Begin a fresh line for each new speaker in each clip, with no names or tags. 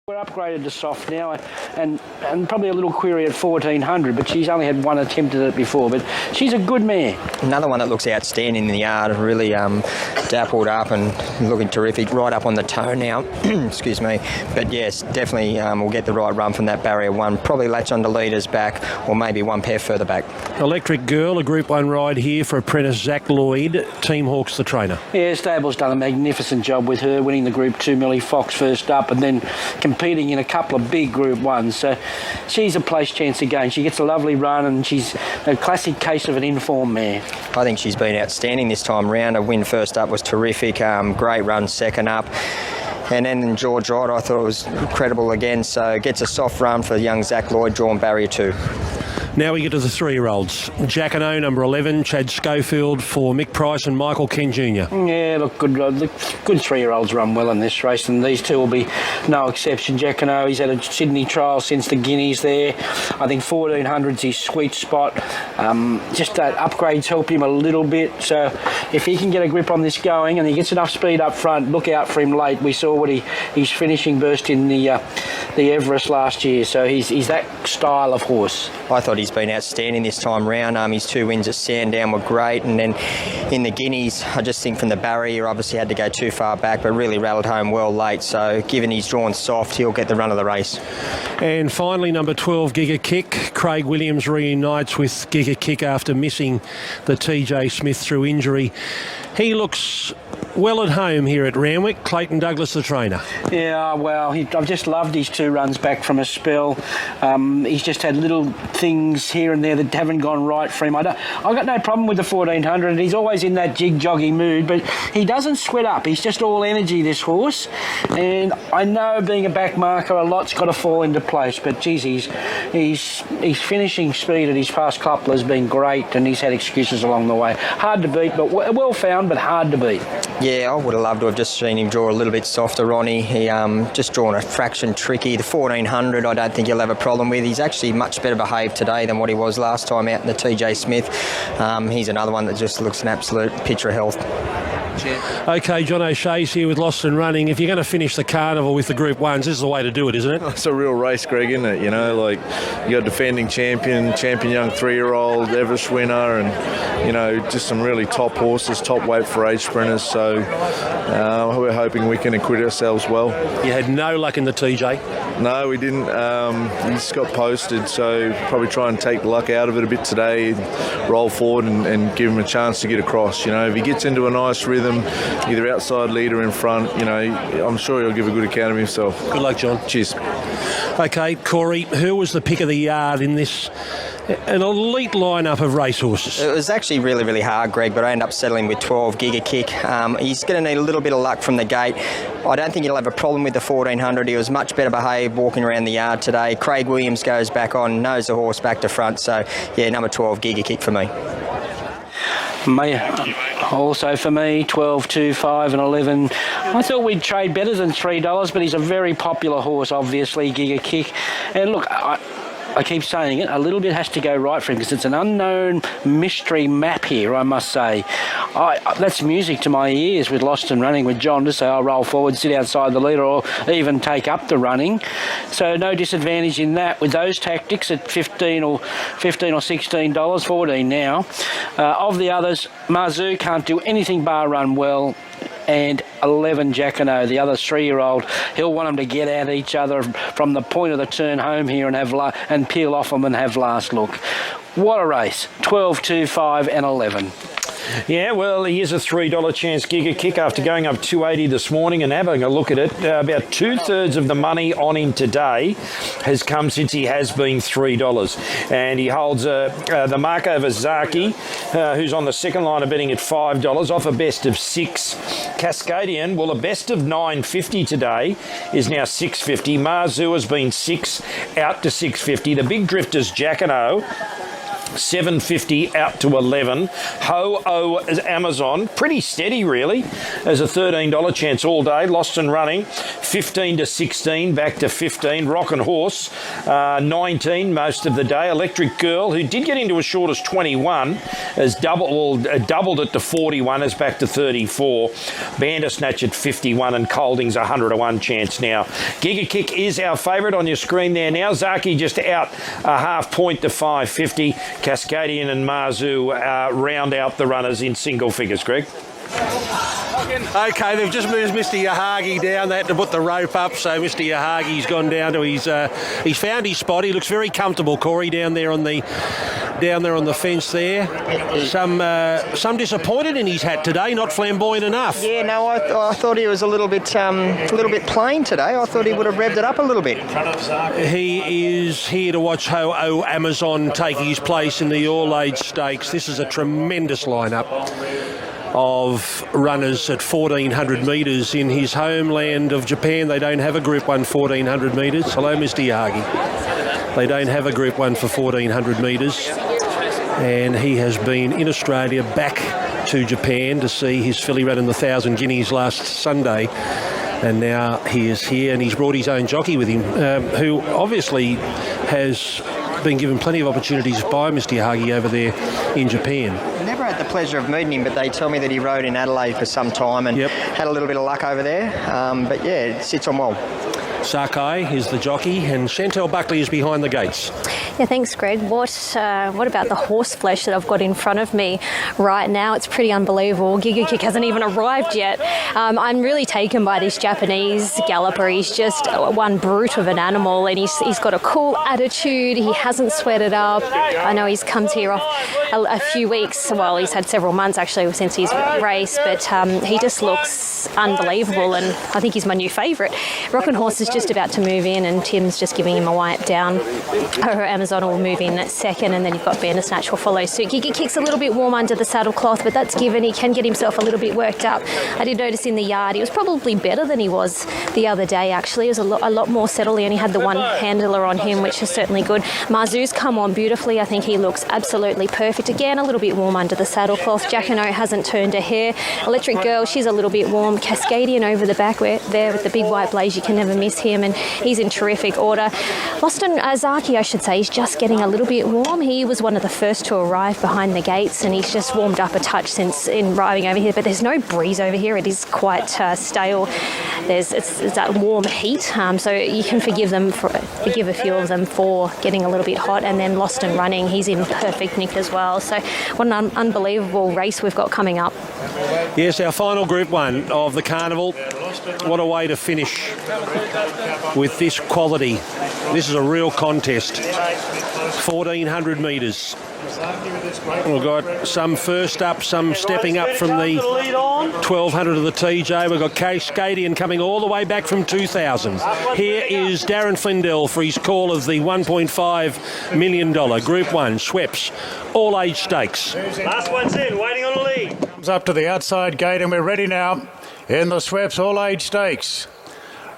We're upgraded to soft now, and probably a little query at 1400, but she's only had one attempt at it before, but she's a good mare.
Another one that looks outstanding in the yard, really dappled up and looking terrific, right up on the toe now. Excuse me. But yes, definitely we'll get the right run from that barrier one, probably latch on to leaders back, or maybe one pair further back.
Electric Girl, a Group 1 ride here for apprentice Zach Lloyd, Team Hawks the trainer.
Yeah, Stable's done a magnificent job with her, winning the Group 2 Millie Fox first up, and then competing in a couple of big Group 1s. So she's a place chance again. She gets a lovely run, and she's a classic case of an informed mare.
I think she's been outstanding this time round. Her win first up was terrific. Great run second up. And then in George Ride, I thought it was incredible again. So gets a soft run for young Zach Lloyd, drawn barrier 2.
Now we get to the 3-year-olds. Jack and O, number 11, Chad Schofield for Mick Price and Michael Ken Jr.
Yeah, look, good 3-year-olds run well in this race, and these two will be no exception. Jack and O, he's had a Sydney trial since the Guineas there. I think 1400's his sweet spot. Just that upgrades help him a little bit, so if he can get a grip on this going and he gets enough speed up front, look out for him late. We saw what his finishing burst in the Everest last year, so he's that style of horse.
I thought he's been outstanding this time round. His 2 wins at Sandown were great, and then in the Guineas, I just think from the barrier, obviously had to go too far back, but really rattled home well late. So given he's drawn soft, he'll get the run of the race.
And finally, number 12, Giga Kick. Craig Williams reunites with Giga Kick after missing the TJ Smith through injury. He looks well at home here at Randwick. Clayton Douglas, the trainer.
Yeah, well, I've just loved his 2 runs back from a spell. He's just had little things here and there that haven't gone right for him. I've got no problem with the 1400. He's always in that jig-joggy mood, but he doesn't sweat up. He's just all energy, this horse. And I know being a back marker, a lot's got to fall into place, but geez, his finishing speed at his past couple has been great, and he's had excuses along the way. Hard to beat, but well found, but hard to beat.
Yeah, I would have loved to have just seen him draw a little bit softer, Ronnie. He just drawn a fraction tricky. The 1400, I don't think he'll have a problem with. He's actually much better behaved today than what he was last time out in the TJ Smith. He's another one that just looks an absolute picture of health.
OK, John O'Shea's here with Lost and Running. If you're going to finish the carnival with the Group 1s, this is the way to do it, isn't it?
It's a real race, Greg, isn't it? You know, like, you got defending champion young 3-year-old, Everest winner, and, you know, just some really top horses, top weight for age sprinters. So we're hoping we can acquit ourselves well.
You had no luck in the TJ?
No, we didn't. He just got posted, so probably try and take the luck out of it a bit today, roll forward and give him a chance to get across. You know, if he gets into a nice rhythm, either outside leader in front, you know, I'm sure he'll give a good account of himself.
Good luck, John.
Cheers.
OK, Corey, who was the pick of the yard in this an elite lineup of racehorses?
It was actually really, really hard, Greg, but I ended up settling with 12, Giga Kick. He's going to need a little bit of luck from the gate. I don't think he'll have a problem with the 1400. He was much better behaved walking around the yard today. Craig Williams goes back on, knows the horse back to front. So, yeah, number 12, Giga Kick for me.
Also for me, 12, 2, 5 and 11. I thought we'd trade better than $3, but he's a very popular horse, obviously, Giga Kick. And look, I keep saying it, a little bit has to go right for him because it's an unknown mystery map here, I must say. That's music to my ears with Lost and Running with John to say I'll roll forward, sit outside the leader, or even take up the running. So no disadvantage in that with those tactics at $15 or $16, 14 now. Of the others, Marzu can't do anything bar run well. And 11, Jackano, the other 3-year-old, he'll want them to get at each other from the point of the turn home here and peel off them and have last look. What a race. 12, 2, 5 and 11.
Yeah, well, here's a $3 chance Giga Kick after going up $2.80 this morning and having a look at it. About 2/3 of the money on him today has come since he has been $3. And he holds the mark over Zaki, who's on the second line of betting at $5, off a best of 6. Cascadian, well, a best of 9.50 today is now 6.50. Marzu has been 6 out to 6.50. The big drifters, Jack and O, 7.50 out to 11. Ho-Oh Amazon, pretty steady really. There's a $13 chance all day. Lost and Running, 15 to 16, back to 15. Rock and Horse, 19 most of the day. Electric Girl, who did get into as short as 21, has doubled it to 41, is back to 34. Bandersnatch at 51, and Colding's 100 to 1 chance now. Giga Kick is our favourite on your screen there now. Zaki just out a half point to 5.50. Cascadian and Marzu round out the runners in single figures, Greg.
Okay, they've just moved Mr. Yahagi down. They had to put the rope up, so Mr. Yahagi's gone down to his. He's found his spot. He looks very comfortable, Corey, down there on the fence there. Some disappointed in his hat today, not flamboyant enough.
Yeah, no, I thought he was a little bit plain today. I thought he would have revved it up a little bit.
He is here to watch Ho-Oh Amazon take his place in the All-Age Stakes. This is a tremendous lineup of runners at 1,400 metres in his homeland of Japan. They don't have a Group 1 1,400 metres. Hello, Mr. Yagi. They don't have a Group 1 for 1,400 metres. And he has been in Australia back to Japan to see his filly run in the 1,000 guineas last Sunday. And now he is here, and he's brought his own jockey with him, who obviously has been given plenty of opportunities by Mr. Yahagi over there in Japan.
Never had the pleasure of meeting him, but they tell me that he rode in Adelaide for some time and had a little bit of luck over there. But yeah, it sits on well.
Sakai is the jockey, and Chantel Buckley is behind the gates.
Yeah, thanks, Greg. What about the horse flesh that I've got in front of me right now? It's pretty unbelievable. Giga Kick hasn't even arrived yet. I'm really taken by this Japanese galloper. He's just one brute of an animal, and he's got a cool attitude. He hasn't sweated up. I know he's come here off a few weeks. Well, he's had several months actually since his race, but he just looks unbelievable, and I think he's my new favourite. Rock and Horse is just about to move in, and Tim's just giving him a wipe down. Her Amazon will move in at second, and then you've got Bandersnatch will follow suit. Giga Kick's a little bit warm under the saddle cloth, but that's given. He can get himself a little bit worked up. I did notice in the yard he was probably better than he was the other day actually. He was a lot more settled. He only had the one handler on him, which is certainly good. Marzu's come on beautifully. I think he looks absolutely perfect. Again, a little bit warm under the saddle cloth. Jacquino hasn't turned a hair. Electric Girl, she's a little bit warm. Cascadian over the back there with the big white blaze. You can never miss him, and he's in terrific order. Boston Zaki, I should say, is just getting a little bit warm. He was one of the first to arrive behind the gates, and he's just warmed up a touch since in arriving over here. But there's no breeze over here. It is quite stale. It's that warm heat, so you can forgive a few of them for getting a little bit hot. And then Lost and Running, he's in perfect nick as well. So what an unbelievable race we've got coming up.
Yes, our final Group 1 of the carnival. What a way to finish with this quality. This is a real contest. 1,400 metres. We've got some first up, some stepping up from the 1,200 of the TJ. We've got Cascadian coming all the way back from 2,000. Here is Darren Flindell for his call of the $1.5 million Group 1 Schweppes All-Age Stakes.
Last one's in, waiting on the lead. Comes up to the outside gate, and we're ready now in the Schweppes All-Age Stakes.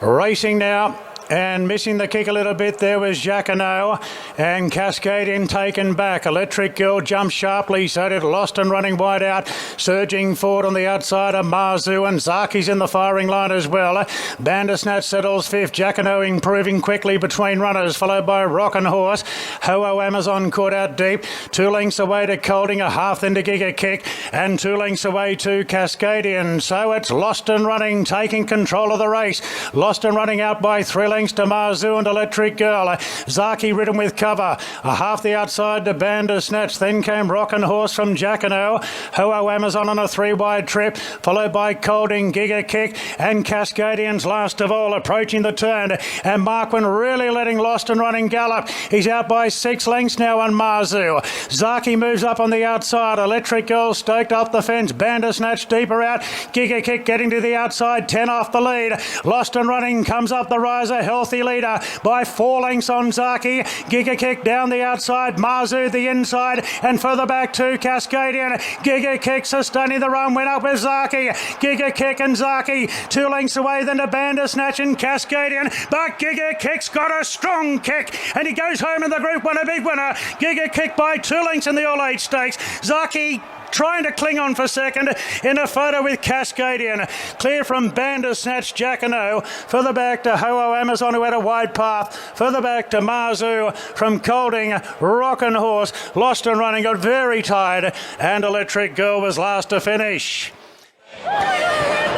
Racing now. And missing the kick a little bit there was Jacquino, and Cascadian taken back. Electric Girl jumped sharply, so did Lost and Running wide out. Surging forward on the outside of Marzu, and Zaki's in the firing line as well. Bandersnatch settles fifth. Jacquino improving quickly between runners, followed by Rock and Horse. Ho-Oh Amazon caught out deep. 2 lengths away to Colding, a half into Giga Kick, and 2 lengths away to Cascadian. So it's Lost and Running taking control of the race. Lost and Running out by 3 lengths to Marzu and Electric Girl. Zaki ridden with cover. A half the outside to Bandersnatch. Then came Rock and Horse from Jacquino. Ho-Oh Amazon on a 3-wide trip, followed by Colding, Giga Kick, and Cascadian's last of all approaching the turn. And Marquand really letting Lost and Running gallop. He's out by 6 lengths now on Marzu. Zaki moves up on the outside. Electric Girl stoked off the fence. Bandersnatch deeper out. Giga Kick getting to the outside. 10 off the lead. Lost and Running comes up the riser. healthy leader by 4 lengths on Zaki. Giga Kick down the outside, Marzu the inside, and further back to Cascadian. Giga Kick sustaining the run, went up with Zaki. Giga Kick and Zaki 2 lengths away, then to Bandersnatch and Cascadian, but Giga Kick's got a strong kick, and he goes home in the Group 1, a big winner. Giga Kick by 2 lengths in the All-Age Stakes. Zaki trying to cling on for second in a photo with Cascadian. Clear from Bandersnatch, Jacquino. Further back to Ho-Oh Amazon, who had a wide path. Further back to Marzu from Colding. Rockin' Horse lost and running, got very tired, and Electric Girl was last to finish.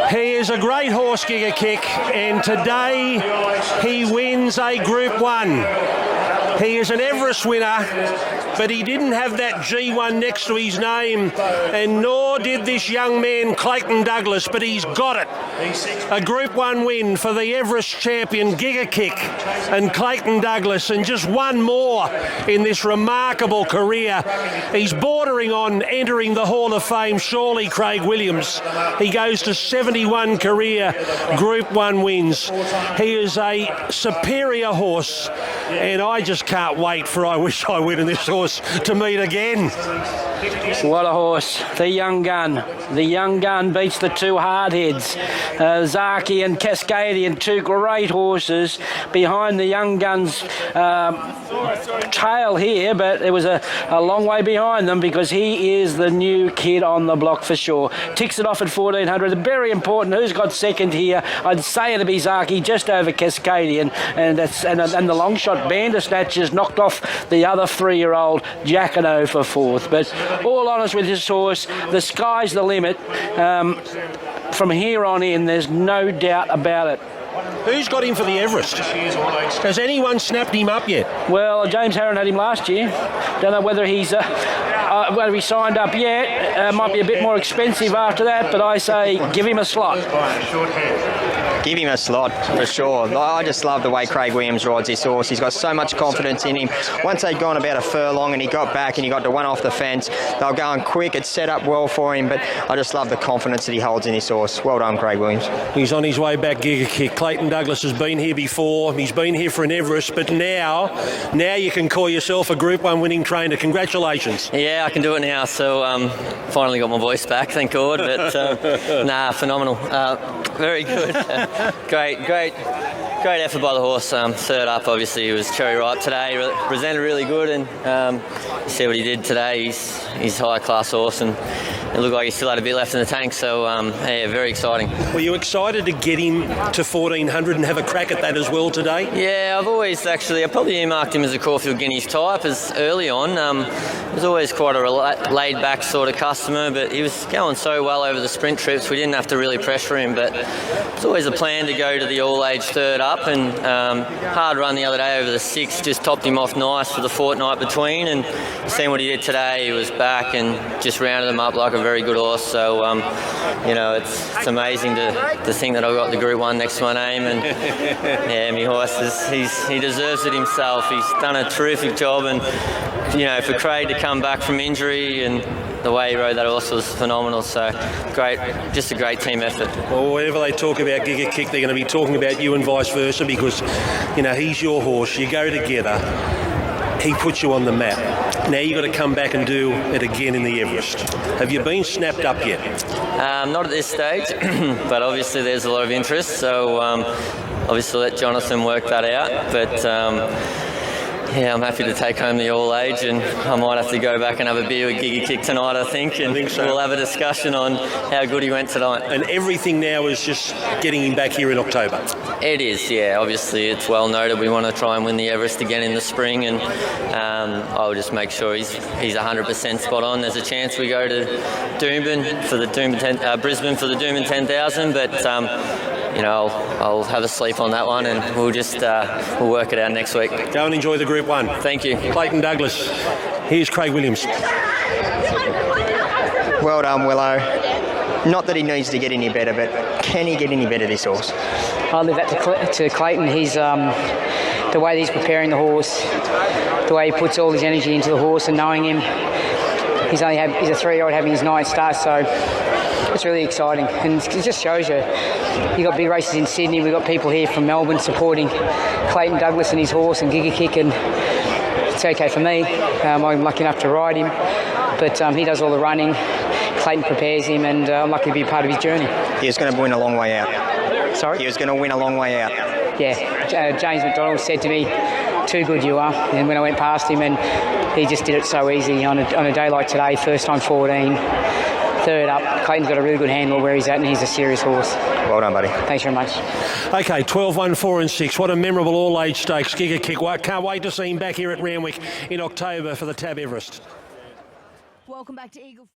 He is a great horse, Giga Kick, and today he wins a Group 1. He is an Everest winner, but he didn't have that G1 next to his name, and nor did this young man, Clayton Douglas, but he's got it. A Group 1 win for the Everest champion, Giga Kick, and Clayton Douglas, and just one more in this remarkable career. He's bordering on entering the Hall of Fame, surely, Craig Williams. He goes to 71 career Group 1 wins. He is a superior horse, and I just can't wait for I Wish I Win in this horse to meet again.
What a horse. The Young Gun. The Young Gun beats the 2 hardheads. Zaki and Cascadian, 2 great horses behind the Young Gun's tail here, but it was a long way behind them because he is the new kid on the block for sure. Ticks it off at 1400. Very important. Who's got second here? I'd say it'll be Zaki, just over Cascadian, and the long shot Bandersnatch has knocked off the other 3-year-old Jacquino for 4th. But all honest with this horse, the sky's the limit. From here on in, there's no doubt about it.
Who's got him for the Everest? Has anyone snapped him up yet?
Well, James Harron had him last year. Don't know whether he's whether he signed up yet. Might be a bit more expensive after that, but I say give him a slot.
Give him a slot, for sure. I just love the way Craig Williams rides this horse. He's got so much confidence in him. Once they'd gone about a furlong and he got back and he got to one off the fence, they were going quick. It's set up well for him, but I just love the confidence that he holds in this horse. Well done, Craig Williams.
He's on his way back, Giga Kick. Clayton Douglas has been here before. He's been here for an Everest, but now you can call yourself a Group 1 winning trainer. Congratulations.
Yeah, I can do it now. So finally got my voice back, thank God. But phenomenal. Very good. Great effort by the horse. Third up, obviously, he was cherry ripe today. Presented really good, and you see what he did today. He's a high class horse, and it looked like he still had a bit left in the tank. So yeah, very exciting.
Were you excited to get him to 1400 and have a crack at that as well today?
Yeah, I probably earmarked him as a Caulfield Guineas type as early on. He was always quite a laid back sort of customer, but he was going so well over the sprint trips we didn't have to really pressure him. But it's always a plan to go to the all-age third up, and hard run the other day over the 6, just topped him off nice for the fortnight between, and seeing what he did today, he was back and just rounded him up like a very good horse. So it's amazing to think that I've got the Group 1 next to my name, and yeah, my horse he deserves it himself. He's done a terrific job, and for Craig to come back from injury and the way he rode that horse was phenomenal. So great, just a great team effort.
Well, whenever they talk about Giga Kick, they're going to be talking about you and vice versa, because he's your horse. You go together. He puts you on the map. Now you've got to come back and do it again in the Everest. Have you been snapped up yet?
Not at this stage, but obviously there's a lot of interest. So obviously let Jonathan work that out. But yeah, I'm happy to take home the all-age, and I might have to go back and have a beer with Giga Kick tonight, I think so. We'll have a discussion on how good he went tonight.
And everything now is just getting him back here in October?
It is, yeah. Obviously, it's well noted we want to try and win the Everest again in the spring, and I'll just make sure he's 100% spot on. There's a chance we go to Doomben for the Brisbane for the Doomben 10,000, but I'll have a sleep on that one, and we'll work it out next week.
Go and enjoy the Group 1.
Thank you.
Clayton Douglas. Here's Craig Williams.
Well done, Willow. Not that he needs to get any better, but can he get any better, this horse?
I'll leave that to Clayton. He's the way he's preparing the horse, the way he puts all his energy into the horse, and knowing him, he's a 3-year-old having his 9th start, so it's really exciting, and it just shows you got big races in Sydney. We've got people here from Melbourne supporting Clayton Douglas and his horse and Giga Kick, and it's okay for me. I'm lucky enough to ride him, but he does all the running. Clayton prepares him, and I'm lucky to be part of his journey.
He was going to win a long way out.
Sorry?
He was going to win a long way out.
Yeah, James McDonald said to me, "Too good you are," and when I went past him, and he just did it so easy on a day like today. First time 14, third up. Clayton's got a really good handle where he's at, and he's a serious horse.
Well done, buddy.
Thanks very much.
Okay, 12, 1, 4 and 6. What a memorable all-age stakes. Giga Kick. Can't wait to see him back here at Randwick in October for the Tab Everest.
Welcome back to Eagle.